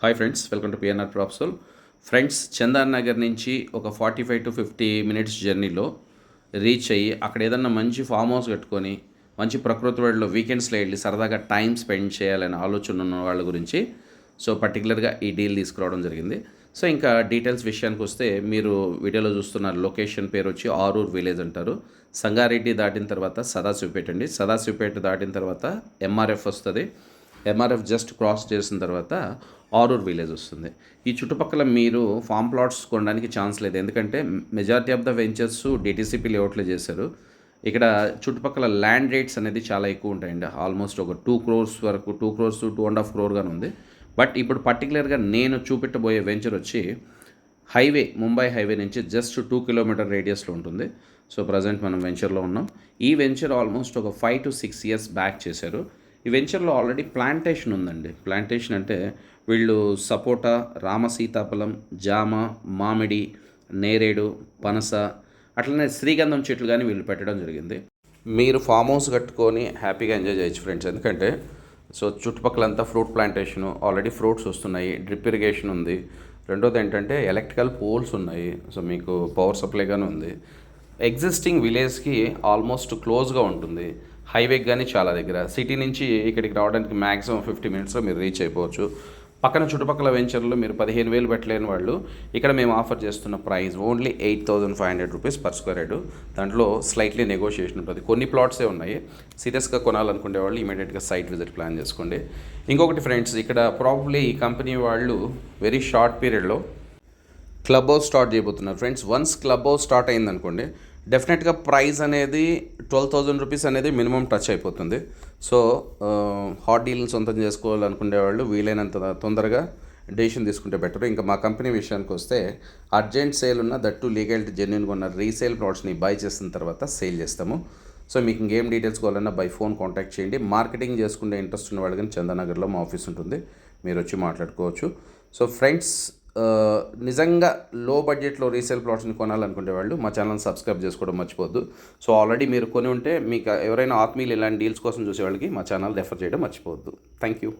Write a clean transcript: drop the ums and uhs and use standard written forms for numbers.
Hi friends, welcome to PNR ప్రాప్సోల్. Friends, Chandan Nagar నుంచి ఒక 45 to 50 మినిట్స్ జర్నీలో రీచ్ అయ్యి అక్కడ ఏదన్నా మంచి ఫామ్ హౌస్ కట్టుకొని మంచి ప్రకృతి వాడిలో వీకెండ్స్లో వెళ్ళి సరదాగా టైం స్పెండ్ చేయాలనే ఆలోచన ఉన్న వాళ్ళ గురించి పర్టికులర్గా ఈ డీల్ తీసుకురావడం జరిగింది. సో ఇంకా డీటెయిల్స్ విషయానికి వస్తే, మీరు వీడియోలో చూస్తున్న లొకేషన్ పేరు వచ్చి ఆరూర్ విలేజ్ అంటారు. సంగారెడ్డి దాటిన తర్వాత సదాశివపేట అండి. సదాశివపేట దాటిన తర్వాత ఎంఆర్ఎఫ్ వస్తుంది. ఎంఆర్ఎఫ్ జస్ట్ క్రాస్ చేసిన తర్వాత ఆరూర్ విలేజ్ వస్తుంది. ఈ చుట్టుపక్కల మీరు ఫామ్ ప్లాట్స్ కొనడానికి ఛాన్స్ లేదు, ఎందుకంటే majority of the ventures DTCP లేఅవుట్లో చేశారు. ఇక్కడ చుట్టుపక్కల ల్యాండ్ రేట్స్ అనేది చాలా ఎక్కువ ఉంటాయండి. ఆల్మోస్ట్ ఒక 2 crores వరకు, 2 crores 2.5 crore గానే ఉంది. బట్ ఇప్పుడు పర్టికులర్గా నేను చూపెట్టబోయే వెంచర్ వచ్చి హైవే, ముంబై హైవే నుంచి జస్ట్ 2 kilometer రేడియస్లో ఉంటుంది. సో ప్రజెంట్ మనం వెంచర్లో ఉన్నాం. ఈ వెంచర్ ఆల్మోస్ట్ ఒక 5 to 6 years బ్యాక్ చేశారు. ఈ వెంచర్లో ఆల్రెడీ ప్లాంటేషన్ ఉందండి. ప్లాంటేషన్ అంటే వీళ్ళు సపోటా, రామసీతాఫలం, జామ, మామిడి, నేరేడు, పనస, అట్లనే శ్రీగంధం చెట్లు కానీ వీళ్ళు పెట్టడం జరిగింది. మీరు ఫామ్ హౌస్ కట్టుకొని హ్యాపీగా ఎంజాయ్ చేయొచ్చు ఫ్రెండ్స్. ఎందుకంటే చుట్టుపక్కలంతా ఫ్రూట్ ప్లాంటేషను, ఆల్రెడీ ఫ్రూట్స్ వస్తున్నాయి, డ్రిప్ ఇరిగేషన్ ఉంది. రెండోది ఏంటంటే ఎలక్ట్రికల్ పోల్స్ ఉన్నాయి. సో మీకు పవర్ సప్లై కానీ ఉంది. ఎగ్జిస్టింగ్ విలేజ్కి ఆల్మోస్ట్ క్లోజ్గా ఉంటుంది. హైవేకి కానీ చాలా దగ్గర. సిటీ నుంచి ఇక్కడికి రావడానికి మ్యాక్సిమం 50 minutesలో మీరు రీచ్ అయిపోవచ్చు. పక్కన చుట్టుపక్కల వెంచర్లో మీరు 15,000 పెట్టలేని వాళ్ళు, ఇక్కడ మేము ఆఫర్ చేస్తున్న price only 8,500 rupees per square yard. దాంట్లో స్లైట్లీ నెగోషియేషన్ ఉంటుంది. కొన్ని ప్లాట్సే ఉన్నాయి. సీరియస్గా కొనాలనుకునే వాళ్ళు ఇమీడియట్గా సైట్ విజిట్ ప్లాన్ చేసుకోండి. ఇంకొకటి ఫ్రెండ్స్, ఇక్కడ ప్రాబబ్లీ ఈ కంపెనీ వాళ్ళు వెరీ షార్ట్ పీరియడ్లో క్లబ్ హౌస్ స్టార్ట్ చేయబోతున్నారు. Friends, once club house start అయిందనుకోండి, డెఫినెట్గా ప్రైస్ అనేది 12,000 రూపీస్ అనేది మినిమం టచ్ అయిపోతుంది. సో హాట్ డీల్ సొంతం చేసుకోవాలనుకునే వాళ్ళు వీలైనంత తొందరగా డెసిషన్ తీసుకుంటే బెటర్. ఇంకా మా కంపెనీ విషయానికి వస్తే, అర్జెంట్ సేల్ ఉన్న దట్టు లీగాలిటీ జెన్యూన్గా ఉన్న రీసేల్ ప్లాట్స్ని బై చేసిన తర్వాత సేల్ చేస్తాము. సో మీకు ఇంకేం డీటెయిల్స్ కావాలన్నా బై ఫోన్ కాంటాక్ట్ చేయండి. మార్కెటింగ్ చేసుకునే ఇంట్రెస్ట్ ఉన్న వాళ్ళు కానీ చందానగర్లో మా ఆఫీస్ ఉంటుంది, మీరు వచ్చి మాట్లాడుకోవచ్చు. సో ఫ్రెండ్స్, నిజంగా లో బడ్జెట్లో రీసేల్ ప్లాట్స్ని కొనాలనుకునే వాళ్ళు మా ఛానల్ సబ్స్క్రైబ్ చేసుకోవడం మర్చిపోద్దు. సో ఆల్రెడీ మీరు కొని ఉంటే, మీకు ఎవరైనా ఆత్మీయులు ఇలాంటి డీల్స్ కోసం చూసే వాళ్ళకి మా ఛానల్ రెఫర్ చేయడం మర్చిపోవద్దు. Thank you.